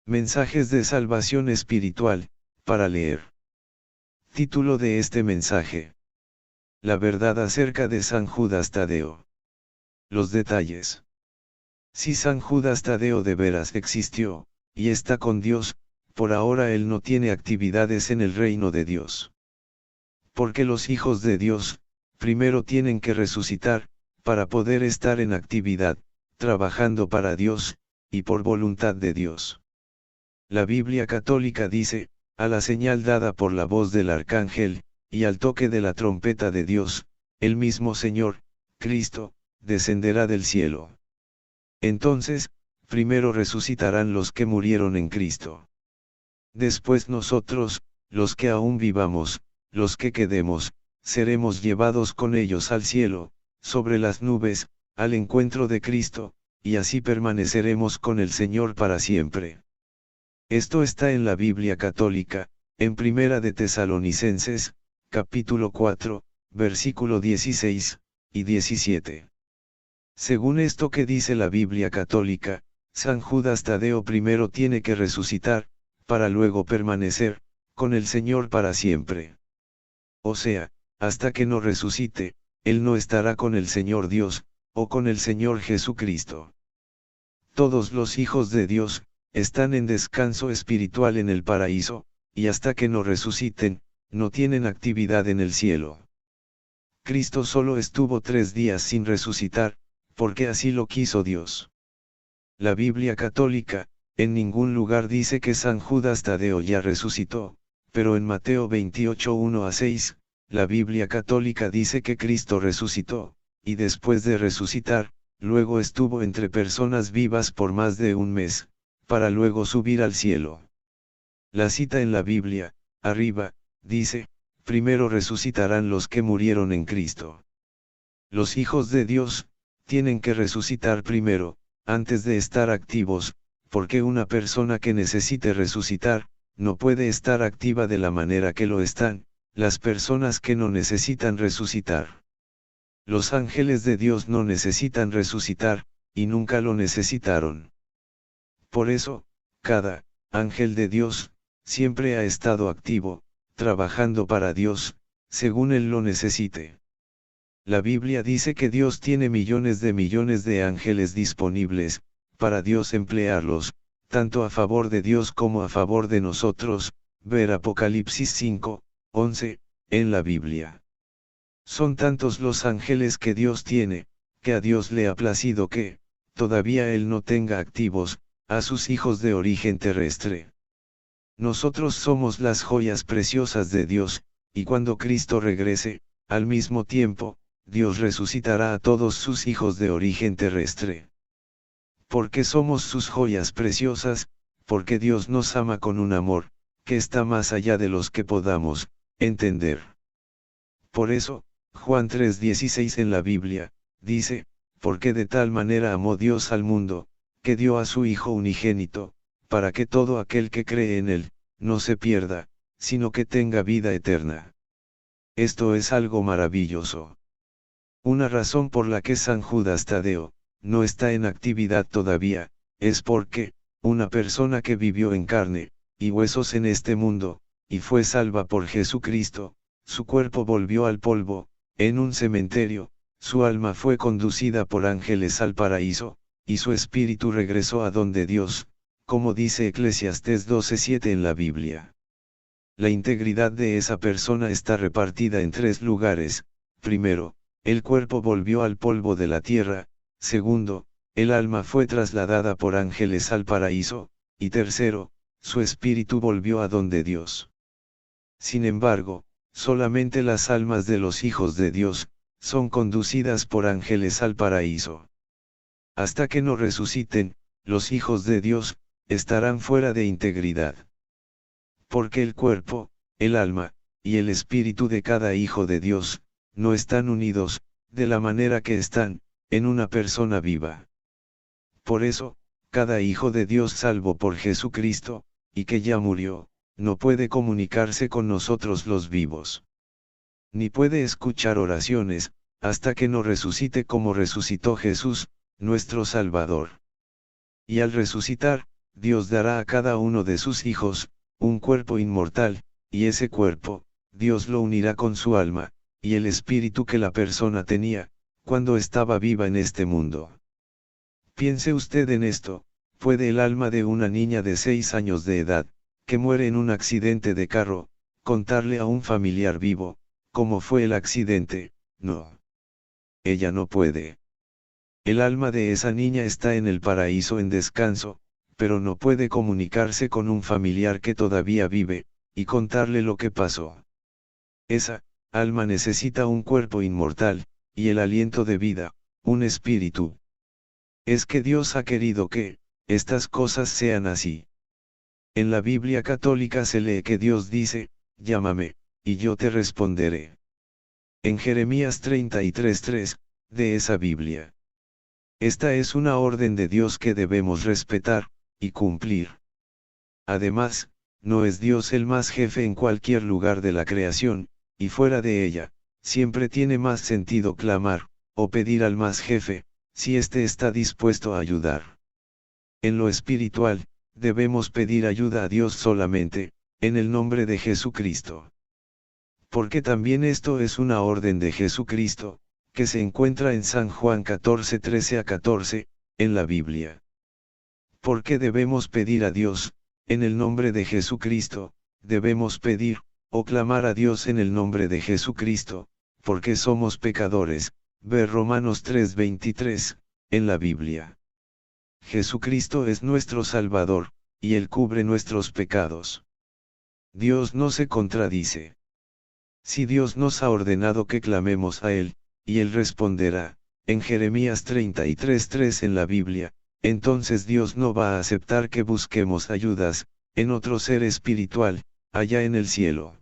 Mensajes de salvación espiritual, para leer. Título de este mensaje: La verdad acerca de San Judas Tadeo. Los detalles. Si San Judas Tadeo de veras existió, y está con Dios, por ahora él no tiene actividades en el reino de Dios. Porque los hijos de Dios, primero tienen que resucitar, para poder estar en actividad, trabajando para Dios, y por voluntad de Dios. La Biblia católica dice: a la señal dada por la voz del arcángel, y al toque de la trompeta de Dios, el mismo Señor, Cristo, descenderá del cielo. Entonces, primero resucitarán los que murieron en Cristo. Después nosotros, los que aún vivamos, los que quedemos, seremos llevados con ellos al cielo, sobre las nubes, al encuentro de Cristo, y así permaneceremos con el Señor para siempre. Esto está en la Biblia católica, en Primera de Tesalonicenses, capítulo 4, versículo 16 y 17. Según esto que dice la Biblia católica, San Judas Tadeo primero tiene que resucitar, para luego permanecer con el Señor para siempre. O sea, hasta que no resucite, él no estará con el Señor Dios, o con el Señor Jesucristo. Todos los hijos de Dios están en descanso espiritual en el paraíso, y hasta que no resuciten, no tienen actividad en el cielo. Cristo solo estuvo 3 días sin resucitar, porque así lo quiso Dios. La Biblia católica, en ningún lugar dice que San Judas Tadeo ya resucitó, pero en Mateo 28, 1-6, la Biblia católica dice que Cristo resucitó, y después de resucitar, luego estuvo entre personas vivas por más de un mes, para luego subir al cielo. La cita en la Biblia, arriba, dice: primero resucitarán los que murieron en Cristo. Los hijos de Dios tienen que resucitar primero, antes de estar activos, porque una persona que necesite resucitar, no puede estar activa de la manera que lo están las personas que no necesitan resucitar. Los ángeles de Dios no necesitan resucitar, y nunca lo necesitaron. Por eso, cada ángel de Dios siempre ha estado activo, trabajando para Dios, según Él lo necesite. La Biblia dice que Dios tiene millones de ángeles disponibles, para Dios emplearlos, tanto a favor de Dios como a favor de nosotros, ver Apocalipsis 5, 11, en la Biblia. Son tantos los ángeles que Dios tiene, que a Dios le ha placido que, todavía Él no tenga activos, a sus hijos de origen terrestre. Nosotros somos las joyas preciosas de Dios, y cuando Cristo regrese, al mismo tiempo, Dios resucitará a todos sus hijos de origen terrestre. Porque somos sus joyas preciosas, porque Dios nos ama con un amor, que está más allá de los que podamos entender. Por eso, Juan 3:16 en la Biblia, dice: porque de tal manera amó Dios al mundo, que dio a su Hijo unigénito, para que todo aquel que cree en Él, no se pierda, sino que tenga vida eterna. Esto es algo maravilloso. Una razón por la que San Judas Tadeo no está en actividad todavía, es porque, una persona que vivió en carne y huesos en este mundo, y fue salva por Jesucristo, su cuerpo volvió al polvo, en un cementerio, su alma fue conducida por ángeles al paraíso, y su espíritu regresó a donde Dios, como dice Eclesiastés 12:7 en la Biblia. La integridad de esa persona está repartida en 3 lugares: primero, el cuerpo volvió al polvo de la tierra; segundo, el alma fue trasladada por ángeles al paraíso; y tercero, su espíritu volvió a donde Dios. Sin embargo, solamente las almas de los hijos de Dios son conducidas por ángeles al paraíso. Hasta que no resuciten, los hijos de Dios estarán fuera de integridad. Porque el cuerpo, el alma, y el espíritu de cada hijo de Dios, no están unidos, de la manera que están, en una persona viva. Por eso, cada hijo de Dios salvo por Jesucristo, y que ya murió, no puede comunicarse con nosotros los vivos. Ni puede escuchar oraciones, hasta que no resucite como resucitó Jesús, nuestro Salvador. Y al resucitar, Dios dará a cada uno de sus hijos, un cuerpo inmortal, y ese cuerpo, Dios lo unirá con su alma, y el espíritu que la persona tenía, cuando estaba viva en este mundo. Piense usted en esto, ¿puede el alma de una niña de 6 años de edad, que muere en un accidente de carro, contarle a un familiar vivo, cómo fue el accidente? No. Ella no puede. El alma de esa niña está en el paraíso en descanso, pero no puede comunicarse con un familiar que todavía vive, y contarle lo que pasó. Esa alma necesita un cuerpo inmortal, y el aliento de vida, un espíritu. Es que Dios ha querido que estas cosas sean así. En la Biblia católica se lee que Dios dice, llámame, y yo te responderé. En Jeremías 33:3, de esa Biblia. Esta es una orden de Dios que debemos respetar, y cumplir. Además, no es Dios el más jefe en cualquier lugar de la creación, y fuera de ella, siempre tiene más sentido clamar, o pedir al más jefe, si éste está dispuesto a ayudar. En lo espiritual, debemos pedir ayuda a Dios solamente, en el nombre de Jesucristo. Porque también esto es una orden de Jesucristo, que se encuentra en San Juan 14:13-14, en la Biblia. Porque debemos pedir a Dios, en el nombre de Jesucristo, debemos pedir, o clamar a Dios en el nombre de Jesucristo, porque somos pecadores, ver Romanos 3:23, en la Biblia. Jesucristo es nuestro Salvador, y Él cubre nuestros pecados. Dios no se contradice. Si Dios nos ha ordenado que clamemos a Él, y Él responderá, en Jeremías 33:3 en la Biblia, entonces Dios no va a aceptar que busquemos ayudas, en otro ser espiritual, allá en el cielo.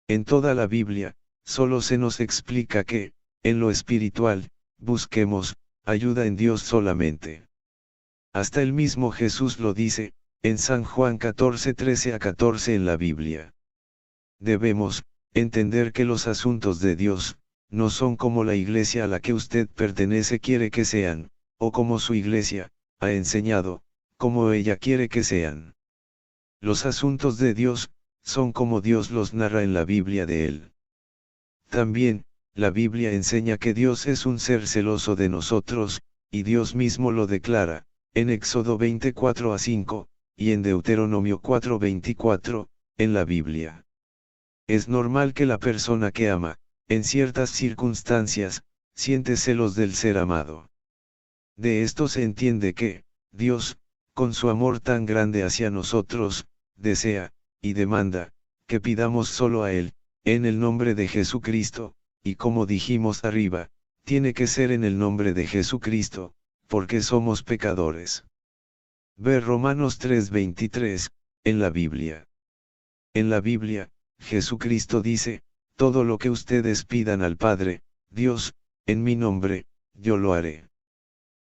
En toda la Biblia, solo se nos explica que, en lo espiritual, busquemos ayuda en Dios solamente. Hasta el mismo Jesús lo dice, en San Juan 14:13-14 en la Biblia. Debemos entender que los asuntos de Dios, no son como la iglesia a la que usted pertenece quiere que sean, o como su iglesia ha enseñado, como ella quiere que sean. Los asuntos de Dios, son como Dios los narra en la Biblia de Él. También, la Biblia enseña que Dios es un ser celoso de nosotros, y Dios mismo lo declara, en Éxodo 24:5, y en Deuteronomio 4:24, en la Biblia. Es normal que la persona que ama, en ciertas circunstancias, siente celos del ser amado. De esto se entiende que, Dios, con su amor tan grande hacia nosotros, desea, y demanda, que pidamos solo a Él, en el nombre de Jesucristo, y como dijimos arriba, tiene que ser en el nombre de Jesucristo, porque somos pecadores. Ver Romanos 3:23, en la Biblia. En la Biblia, Jesucristo dice, todo lo que ustedes pidan al Padre, Dios, en mi nombre, yo lo haré.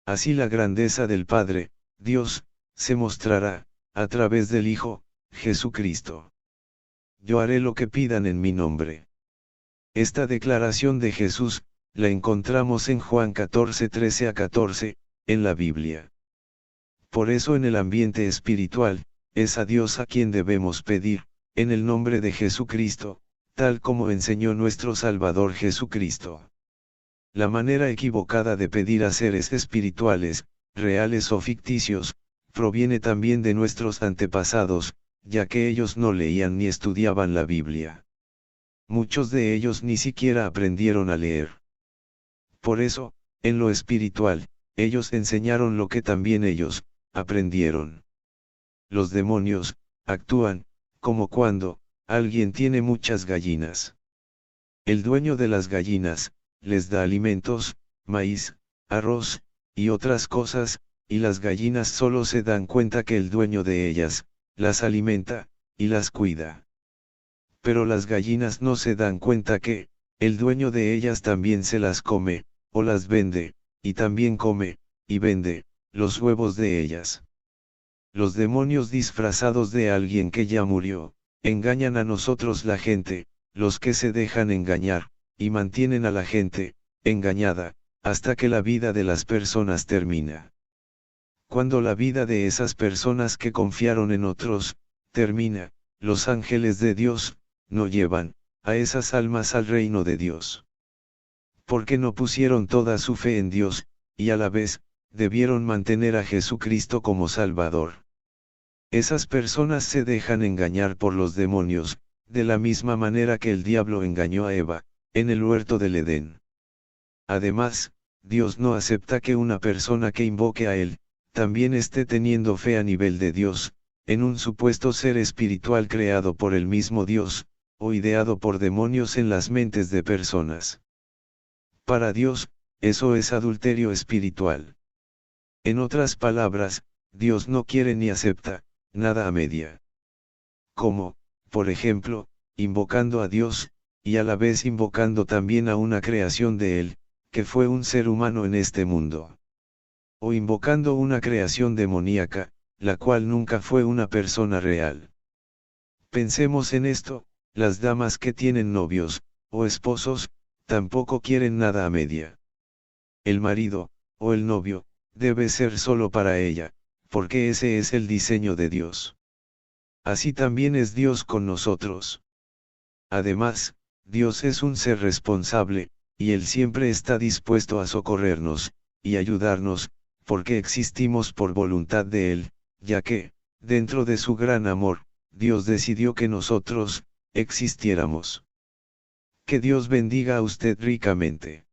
Así la grandeza del Padre, Dios, se mostrará, a través del Hijo, Jesucristo. Yo haré lo que pidan en mi nombre. Esta declaración de Jesús, la encontramos en Juan 14:13-14, en la Biblia. Por eso en el ambiente espiritual, es a Dios a quien debemos pedir, en el nombre de Jesucristo, tal como enseñó nuestro Salvador Jesucristo. La manera equivocada de pedir a seres espirituales, reales o ficticios, proviene también de nuestros antepasados, ya que ellos no leían ni estudiaban la Biblia. Muchos de ellos ni siquiera aprendieron a leer. Por eso, en lo espiritual, ellos enseñaron lo que también ellos aprendieron. Los demonios actúan como cuando alguien tiene muchas gallinas. El dueño de las gallinas les da alimentos, maíz, arroz, y otras cosas, y las gallinas solo se dan cuenta que el dueño de ellas las alimenta y las cuida. Pero las gallinas no se dan cuenta que el dueño de ellas también se las come, o las vende, y también come y vende los huevos de ellas. Los demonios disfrazados de alguien que ya murió, engañan a nosotros la gente, los que se dejan engañar, y mantienen a la gente engañada, hasta que la vida de las personas termina. Cuando la vida de esas personas que confiaron en otros, termina, los ángeles de Dios, no llevan, a esas almas al reino de Dios. Porque no pusieron toda su fe en Dios, y a la vez, debieron mantener a Jesucristo como Salvador. Esas personas se dejan engañar por los demonios, de la misma manera que el diablo engañó a Eva, en el huerto del Edén. Además, Dios no acepta que una persona que invoque a Él, también esté teniendo fe a nivel de Dios, en un supuesto ser espiritual creado por el mismo Dios, o ideado por demonios en las mentes de personas. Para Dios, eso es adulterio espiritual. En otras palabras, Dios no quiere ni acepta nada a media. Como, por ejemplo, invocando a Dios, y a la vez invocando también a una creación de Él, que fue un ser humano en este mundo. O invocando una creación demoníaca, la cual nunca fue una persona real. Pensemos en esto, las damas que tienen novios, o esposos, tampoco quieren nada a media. El marido, o el novio, debe ser solo para ella, porque ese es el diseño de Dios. Así también es Dios con nosotros. Además, Dios es un ser responsable, y Él siempre está dispuesto a socorrernos, y ayudarnos, porque existimos por voluntad de Él, ya que, dentro de su gran amor, Dios decidió que nosotros, existiéramos. Que Dios bendiga a usted ricamente.